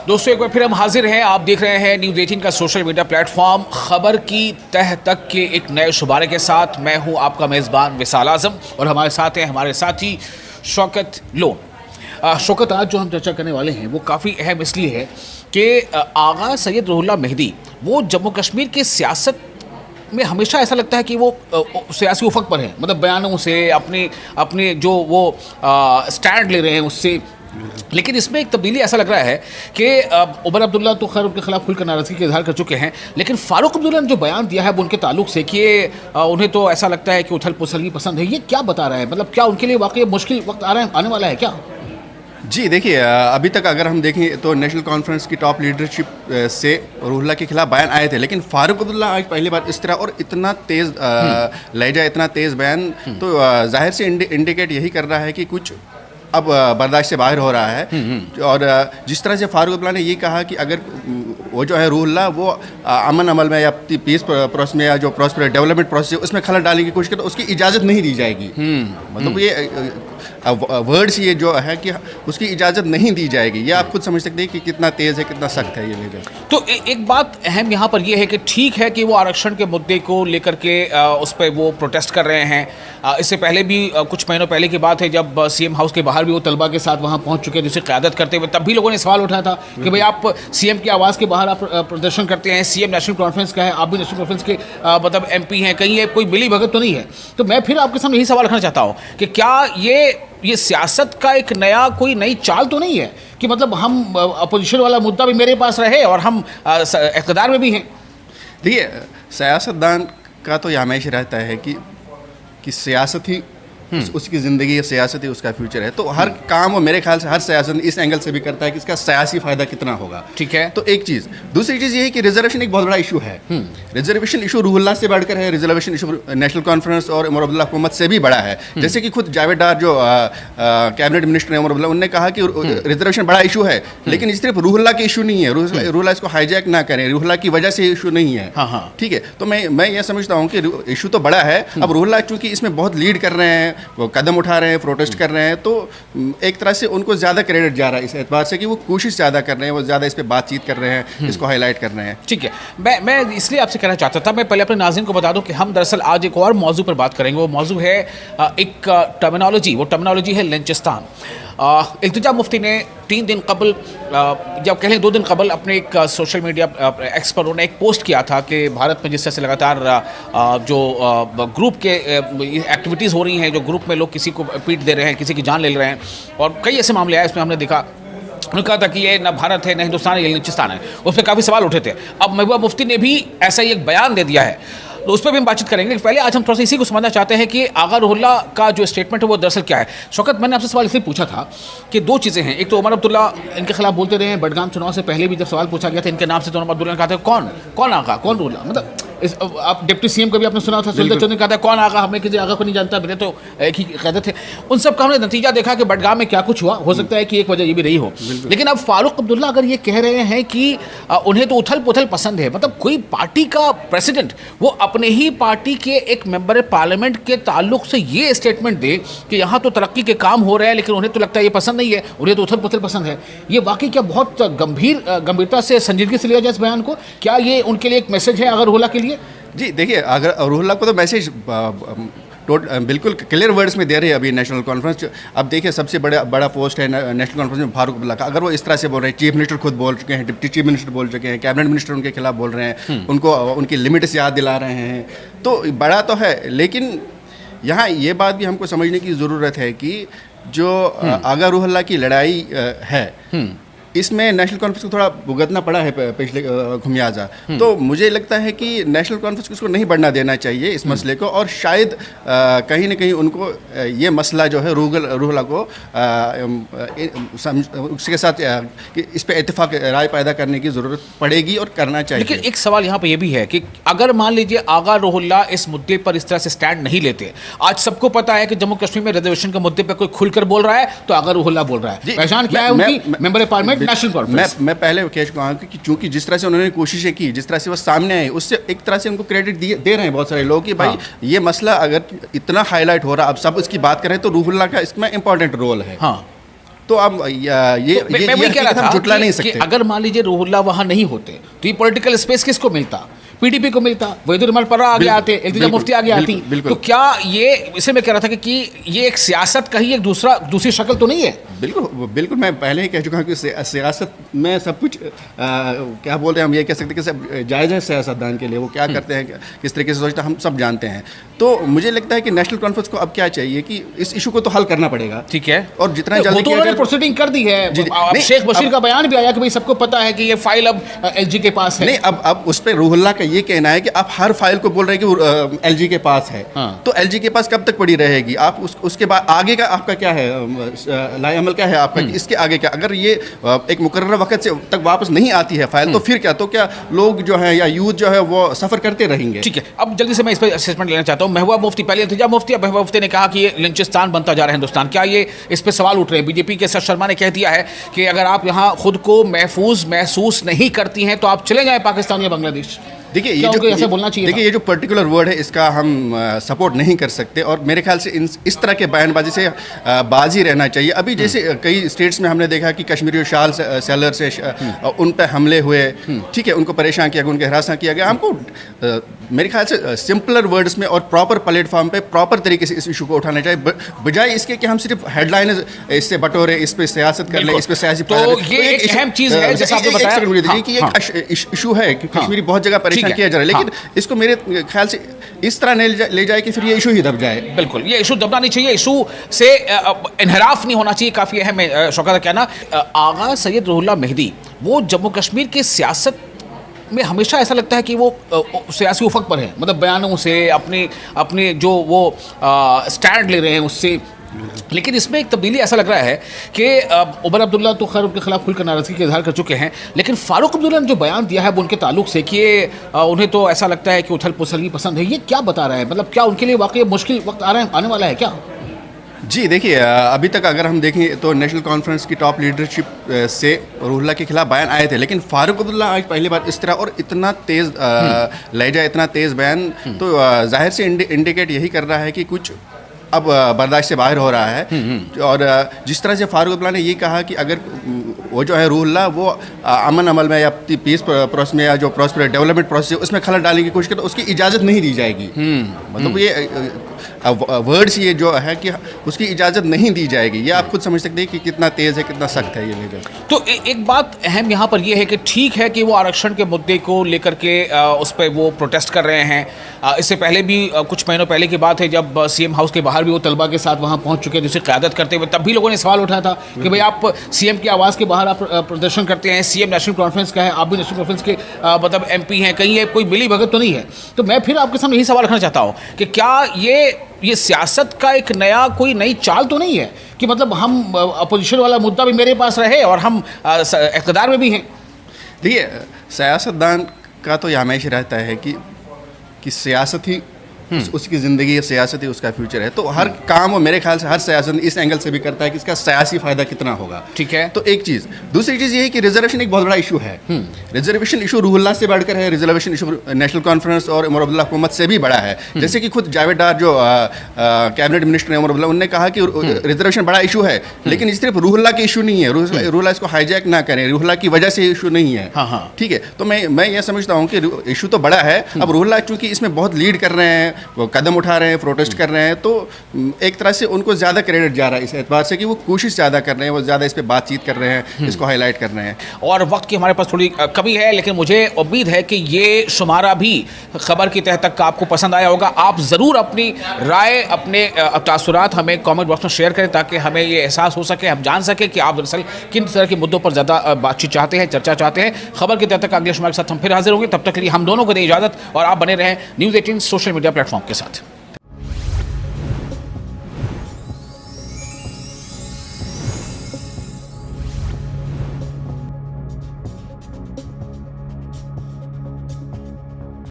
दोस्तों एक बार फिर हम हाजिर हैं। आप देख रहे हैं न्यूज़ 18 का सोशल मीडिया प्लेटफॉर्म खबर की तह तक के एक नए शुभारे के साथ। मैं हूं आपका मेज़बान विशाल आज़म और हमारे साथ हैं हमारे साथी शौकत लोन। शौकत, आज जो हम चर्चा करने वाले हैं वो काफ़ी अहम इसलिए है कि आगा सैयद रुहुल्लाह मेहदी वो जम्मू कश्मीर की सियासत में हमेशा ऐसा लगता है कि वो सियासी उफक पर है, मतलब बयानों से अपने जो वो स्टैंड ले रहे हैं उससे। लेकिन इसमें एक तब्दीली ऐसा लग रहा है कि उमर अब्दुल्ला तो खैर उनके खिलाफ खुलकर नाराज़गी का इजहार कर चुके हैं, लेकिन फारूक अब्दुल्ला ने जो बयान दिया है वो उनके ताल्लुक से कि उन्हें तो ऐसा लगता है कि उथल पुथल ही पसंद है। ये क्या बता रहा है? मतलब क्या उनके लिए वाकई मुश्किल वक्त आने वाला है क्या? जी देखिए, अभी तक अगर हम देखें तो नेशनल कॉन्फ्रेंस की टॉप लीडरशिप से रुहुल्लाह के खिलाफ बयान आए थे, लेकिन फारूक अब्दुल्ला आज पहली बार इस तरह और इतना तेज़ लहजा, इतना तेज़ बयान तो जाहिर से इंडिकेट यही कर रहा है कि कुछ अब बर्दाश्त से बाहर हो रहा है। और जिस तरह से फारूक अब्दुल्ला ने ये कहा कि अगर वो जो है रुहुल्लाह वो अमन अमल में या पीस प्रोसेस में या जो प्रॉस्पर डेवलपमेंट प्रोसेस है उसमें खलल डालने की कोशिश करे तो उसकी इजाज़त नहीं दी जाएगी। मतलब ये वर्ड्स ये जो है कि उसकी इजाज़त नहीं दी जाएगी। ये आप खुद समझ सकते हैं कि कितना तेज़ है, कितना सख्त है ये लेकर। तो एक बात अहम यहाँ पर यह है कि ठीक है कि वो आरक्षण के मुद्दे को लेकर के उस पर वो प्रोटेस्ट कर रहे हैं। इससे पहले भी कुछ महीनों पहले की बात है जब सीएम हाउस के बाहर भी वो तलबा के साथ वहाँ पहुँच चुके हैं जिसे क़यादत करते हुए, तब भी लोगों ने सवाल उठाया था कि भाई आप सीएम की आवाज़ के बाहर आप प्रदर्शन करते हैं, सीएम नेशनल कॉन्फ्रेंस का है, आप भी नेशनल कॉन्फ्रेंस के मतलब एमपी हैं, कहीं ये कोई मिली भगत तो नहीं है? तो मैं फिर आपके सामने यही सवाल रखना चाहता हूँ कि क्या ये सियासत का एक कोई नई चाल तो नहीं है कि मतलब हम अपोजिशन वाला मुद्दा भी मेरे पास रहे और हम इक़्तिदार में भी हैं? देखिए, सियासतदान का तो यह हमेशा रहता है कि सियासत ही उसकी ज़िंदगी है, सियासत ही उसका फ्यूचर है। तो हर काम वो मेरे ख्याल से हर सियासत इस एंगल से भी करता है कि इसका सियासी फ़ायदा कितना होगा। ठीक है, तो एक चीज़। दूसरी चीज़ ये है कि रिजर्वेशन एक बहुत बड़ा इशू है। रिजर्वेशन इशू रुहुल्लाह से बढ़कर है, रिजर्वेशन इशू नेशनल कॉन्फ्रेंस और उमर अब्दुल्ला हुकूमत से भी बड़ा है। जैसे कि खुद जावेद डार जो कैबिनेट मिनिस्टर है उमर अब्दुल्ला, उन्होंने कहा कि रिजर्वेशन बड़ा इशू है, लेकिन ये सिर्फ रुहुल्लाह की इशू नहीं है। रुहुल्लाह इसको हाईजैक ना करें, रुहुल्लाह की वजह से इशू नहीं है। ठीक है, तो मैं ये समझता हूँ कि इशू तो बड़ा है। अब रुहुल्लाह चूँकि इसमें बहुत लीड कर रहे हैं, वो कदम उठा रहे हैं, प्रोटेस्ट कर रहे हैं, तो एक तरह से उनको ज़्यादा क्रेडिट जा रहा है इस एतबार से कि वो कोशिश ज़्यादा कर रहे हैं, वो ज़्यादा इस पर बातचीत कर रहे हैं, इसको हाईलाइट कर रहे हैं। ठीक है, मैं इसलिए आपसे कहना चाहता था, मैं पहले अपने नाज़रीन को बता दूं कि हम दरअसल आज एक और मौजू पर बात करेंगे। वो मौजू है एक टर्मिनोलॉजी, वो टर्मिनोलॉजी है लिंचिस्तान। इल्तिजा मुफ्ती ने 3 दिन कबल, जब कह लें 2 दिन कबल, अपने एक सोशल मीडिया एक्स पर उन्होंने एक पोस्ट किया था कि भारत में जिस तरह से लगातार जो ग्रुप के एक्टिविटीज़ हो रही हैं, जो ग्रुप में लोग किसी को पीट दे रहे हैं, किसी की जान ले रहे हैं, और कई ऐसे मामले आए, इसमें हमने देखा, उन्होंने कहा था कि ये न भारत है, न हिंदुस्तान है, ये लिंचिस्तान है। उस पर काफ़ी सवाल उठे थे। अब महबूबा मुफ्ती ने भी ऐसा ही एक बयान दे दिया है, तो उस पर भी हम बातचीत करेंगे। पहले आज हम थोड़ा सा इसी को समझना चाहते हैं कि आगा रुहुल्लाह का जो स्टेटमेंट है वो दरअसल क्या है। शौकत, मैंने आपसे सवाल इसलिए पूछा था कि 2 चीज़ें हैं। एक तो उमर अब्दुल्ला इनके खिलाफ बोलते रहे हैं, बडगाम चुनाव से पहले भी जब सवाल पूछा गया था इनके नाम से तो उमर अब्दुल्ला ने कहा था कौन आगा, कौन रुहुल्लाह, मतलब आप डिप्टी सीएम का भी आपने सुना था, सुल्तान चौधरी ने कहा था कौन आगा, हमें किसी आगा को नहीं जानता, मेरे तो एक ही क़यादत है। उन सब का हमने नतीजा देखा कि बडगाम में क्या कुछ हुआ। हो सकता है कि एक वजह ये भी रही हो, लेकिन अब फारूक अब्दुल्ला अगर ये कह रहे हैं कि उन्हें तो उथल पुथल पसंद है, मतलब कोई पार्टी का प्रेसिडेंट वो अपने ही पार्टी के एक मेंबर पार्लियामेंट के ताल्लुक से ये स्टेटमेंट दे कि यहाँ तो तरक्की के काम हो रहे हैं, लेकिन उन्हें तो लगता है ये पसंद नहीं है, उन्हें तो उथल पुथल पसंद है, ये वाकई क्या बहुत गंभीरता से, संजीदगी से लिया जाए इस बयान को? क्या ये उनके लिए एक मैसेज है अगर रुहुल्लाह के लिए? जी देखिए, अगर रुहुल्लाह को तो मैसेज बिल्कुल क्लियर वर्ड्स में दे रहे हैं अभी नेशनल कॉन्फ्रेंस। अब देखिए, सबसे बड़ा पोस्ट है नेशनल कॉन्फ्रेंस में फारूक अब्दुल्ला का। अगर वो इस तरह से बोल रहे हैं, चीफ मिनिस्टर खुद बोल चुके हैं, डिप्टी चीफ मिनिस्टर बोल चुके हैं, कैबिनेट मिनिस्टर उनके खिलाफ बोल रहे हैं, उनको उनकी लिमिट्स याद दिला रहे हैं, तो बड़ा तो है। लेकिन यहाँ ये बात भी हमको समझने की ज़रूरत है कि जो आगा रुहुल्लाह की लड़ाई है, इसमें नेशनल कॉन्फ्रेंस को थोड़ा भुगतना पड़ा है पिछले खुमियाजा। तो मुझे लगता है कि नेशनल कॉन्फ्रेंस को इसको नहीं बढ़ना देना चाहिए इस मसले को, और शायद कहीं ना कहीं उनको ये मसला जो है रुहुल्लाह को उसके साथ कि इस पर इत्तेफाक राय पैदा करने की ज़रूरत पड़ेगी और करना चाहिए। लेकिन एक सवाल यहाँ पर यह भी है कि अगर मान लीजिए आगा रुहुल्लाह इस मुद्दे पर इस तरह से स्टैंड नहीं लेते, आज सबको पता है कि जम्मू कश्मीर में रिजर्वेशन के मुद्दे पर कोई खुलकर बोल रहा है तो आगा रुहुल्लाह बोल रहा है, पहचान क्या है उनकी, मेंबर पार्लियामेंट नेशनल कॉन्फ्रेंस। मैं पहले कह चुका हूँ कि चूंकि जिस तरह से उन्होंने कोशिशें की, जिस तरह से वो सामने आए, उससे एक तरह से उनको क्रेडिट दे रहे हैं बहुत सारे लोग कि भाई ये मसला अगर इतना हाईलाइट हो रहा, अब सब इसकी बात करें तो रुहुल्लाह का इसमें इंपॉर्टेंट रोल है। तो अब ये मैं वही कह रहा हकीकत हम था जुटला नहीं कि सकते। अगर मान लीजिए रूहुल्लाह वहां नहीं होते तो ये पॉलिटिकल स्पेस किसको मिलता? पीडीपी को मिलता, वहीदुर रहमान पर्रा आगे आते, इल्तिजा बिल्कुल, मुफ्ती आगे आती। बिल्कुल। तो क्या ये, इसे मैं कह रहा था कि ये एक सियासत का ही एक दूसरी शक्ल तो नहीं है? बिल्कुल बिल्कुल, मैं पहले ही कह चुका हूँ कि सियासत में सब कुछ क्या बोलते हैं, हम ये कह सकते हैं कि सब जायज़ है सियासतदान के लिए, वो क्या करते हैं, किस तरीके से सोचते हैं, हम सब जानते हैं। तो मुझे लगता है कि नेशनल कॉन्फ्रेंस को अब क्या चाहिए कि इस इशू को तो हल करना पड़ेगा। ठीक है, और जितना वो जल्दी तो उन्होंने प्रोसीडिंग कर दी है। जी, अब नहीं, शेख बशीर का बयान भी आया कि भाई सबको पता है कि ये फाइल अब एलजी के पास है। नहीं, अब उस पर रूहुल्लाह का ये कहना है कि आप हर फाइल को बोल रहे हैं कि एलजी के पास है। हाँ। तो एलजी के पास कब तक पड़ी रहेगी? आप उसके बाद आगे का आपका क्या है, लाएअमल क्या है आपका, इसके आगे क्या? अगर ये एक मुकर्रर वक्त से तक वापस नहीं आती है फाइल, तो फिर क्या? तो क्या लोग जो है या यूथ जो है वो सफ़र करते रहेंगे? ठीक है, अब जल्दी से मैं इस पर असेसमेंट लेना चाहता हूँ। महबूबा मुफ्ती, पहले इल्तिजा मुफ्ती, अब महबूबा मुफ्ती ने कहा कि ये लिंचिस्तान बनता जा रहा है हिंदुस्तान। क्या ये इस पर सवाल उठ रहे हैं? बीजेपी के सर शर्मा ने कह दिया है कि अगर आप यहाँ खुद को महफूज महसूस नहीं करती हैं तो आप चले जाएं पाकिस्तान या बांग्लादेश। देखिए, क्या उनको ऐसा बोलना चाहिए? देखिए, ये जो पर्टिकुलर वर्ड है इसका हम सपोर्ट नहीं कर सकते, और मेरे ख्याल से इस तरह के बयानबाजी से बाजी रहना चाहिए। अभी जैसे कई स्टेट्स में हमने देखा कि कश्मीरी शाल सेलर से उन पर हमले हुए, ठीक है, उनको परेशान किया गया, उनके हरासा किया गया। हमको मेरे ख्याल से सिंपलर वर्ड्स में और प्रॉपर प्लेटफॉर्म पे प्रॉपर तरीके से इस इशू को उठाना चाहिए, बजाय इसके कि हम सिर्फ हेडलाइन इससे बटोरे, इस पे सियासत कर लें, इस पे सियासी तो ये एक अहम चीज़ है, जैसा आपने बताया कि एक इशू है कि कश्मीरी बहुत जगह परेशान किया जा रहा है, लेकिन इसको मेरे ख्याल से इस तरह ले जाए कि फिर ये इशू ही दब जाए। बिल्कुल, ये इशू दबना नहीं चाहिए, इशू से इनहराफ नहीं होना चाहिए। काफ़ी अहम है शौकत का कहना। आगा सैयद रूहुल्लाह मेहदी, वो जम्मू कश्मीर की सियासत में हमेशा ऐसा लगता है कि वो सियासी उफक पर है, मतलब बयानों से, अपने जो वो स्टैंड ले रहे हैं उससे। लेकिन इसमें एक तब्दीली ऐसा लग रहा है कि उमर अब्दुल्ला तो खैर उनके खिलाफ खुलकर नाराज़गी का इजहार कर चुके हैं, लेकिन फारूक अब्दुल्ला ने जो बयान दिया है वो उनके ताल्लुक से कि उन्हें तो ऐसा लगता है कि उथल पुथल पसंद है। ये क्या बता रहा है? मतलब क्या उनके लिए वाकई मुश्किल वक्त आने वाला है क्या? जी देखिए, अभी तक अगर हम देखें तो नेशनल कॉन्फ्रेंस की टॉप लीडरशिप से रूहुल्लाह के खिलाफ बयान आए थे, लेकिन फारूक अब्दुल्ला आज पहली बार इस तरह और इतना तेज़ लहजा, इतना तेज़ बयान, तो जाहिर से इंडिकेट यही कर रहा है कि कुछ अब बर्दाश्त से बाहर हो रहा है। और जिस तरह से फारूक अब्दुल्ला ने ये कहा कि अगर वो जो है रूहुल्लाह वो अमन अमल में या पीस प्रोसेस में या जो प्रॉस्पर डेवलपमेंट प्रोसेस है उसमें खलल डालने की कोशिश करे तो उसकी इजाज़त नहीं दी जाएगी। मतलब ये वर्ड्स ये जो है कि उसकी इजाज़त नहीं दी जाएगी, ये आप खुद समझ सकते हैं कि कितना तेज़ है, कितना सख्त है ये लेकर। तो एक बात अहम यहाँ पर यह है कि ठीक है कि वो आरक्षण के मुद्दे को लेकर के उस पर वो प्रोटेस्ट कर रहे हैं। इससे पहले भी कुछ महीनों पहले की बात है जब सीएम हाउस के बाहर भी वो तलबा के साथ वहाँ पहुँच चुके हैं जिसे क़यादत करते हुए, तब भी लोगों ने सवाल उठाया था कि भाई आप सीएम के आवास के बाहर आप प्रदर्शन करते हैं, सीएम नेशनल कॉन्फ्रेंस का है, आप भी नेशनल कॉन्फ्रेंस के मतलब एमपी हैं, कहीं ये कोई मिली भगत तो नहीं है? तो मैं फिर आपके सामने यही सवाल रखना चाहता हूँ कि क्या ये सियासत का एक कोई नई चाल तो नहीं है कि मतलब हम अपोजिशन वाला मुद्दा भी मेरे पास रहे और हम इक़्तिदार में भी हैं? देखिए, सियासतदान का तो यह हमेशा रहता है कि सियासत ही उसकी ज़िंदगी, सियासत ही उसका फ्यूचर है। तो हर काम वो मेरे ख्याल से हर सियासत इस एंगल से भी करता है कि इसका सियासी फ़ायदा कितना होगा। ठीक है, तो एक चीज़। दूसरी चीज़ ये है कि रिजर्वेशन एक बहुत बड़ा इशू है। रिजर्वेशन इशू रूहुल्लाह से बढ़कर है, रिजर्वेशन इशू नेशनल कॉन्फ्रेंस और उमर अब्दुल्ला हुकूमत से भी बड़ा है। जैसे कि खुद जावेद डार जो कैबिनेट मिनिस्टर हैं उमर अब्दुल्ला, उन्होंने कहा कि रिजर्वेशन बड़ा इशू है, लेकिन ये सिर्फ रूहुल्लाह की इशू नहीं है। रूहुल्लाह इसको हाईजैक ना करें, रूहुल्लाह की वजह से इशू नहीं है। ठीक है, तो मैं ये समझता हूँ कि इशू तो बड़ा है। अब रूहुल्लाह चूँकि इसमें बहुत लीड कर रहे हैं, वो कदम उठा रहे हैं, प्रोटेस्ट कर रहे हैं, तो एक तरह से उनको ज़्यादा क्रेडिट जा रहा है इस एतबार से कि वो कोशिश ज़्यादा कर रहे हैं, वो ज़्यादा इस पर बातचीत कर रहे हैं, इसको हाईलाइट कर रहे हैं। और वक्त की हमारे पास थोड़ी कमी है, लेकिन मुझे उम्मीद है कि ये शुमारा भी खबर की तह तक आपको पसंद आया होगा। आप ज़रूर अपनी राय, अपने तासुरात हमें कमेंट बॉक्स में शेयर करें ताकि हमें ये एहसास हो सके, हम जान सकें कि आप दरअसल किन तरह के मुद्दों पर ज़्यादा बातचीत चाहते हैं, चर्चा चाहते हैं। खबर की तह तक अगले शुमारे के साथ हम फिर हाजिर होंगे। तब तक के लिए हम दोनों को दें इजाज़त और आप बने रहें न्यूज़ 18 सोशल मीडिया प्लेटफॉर्म के साथ।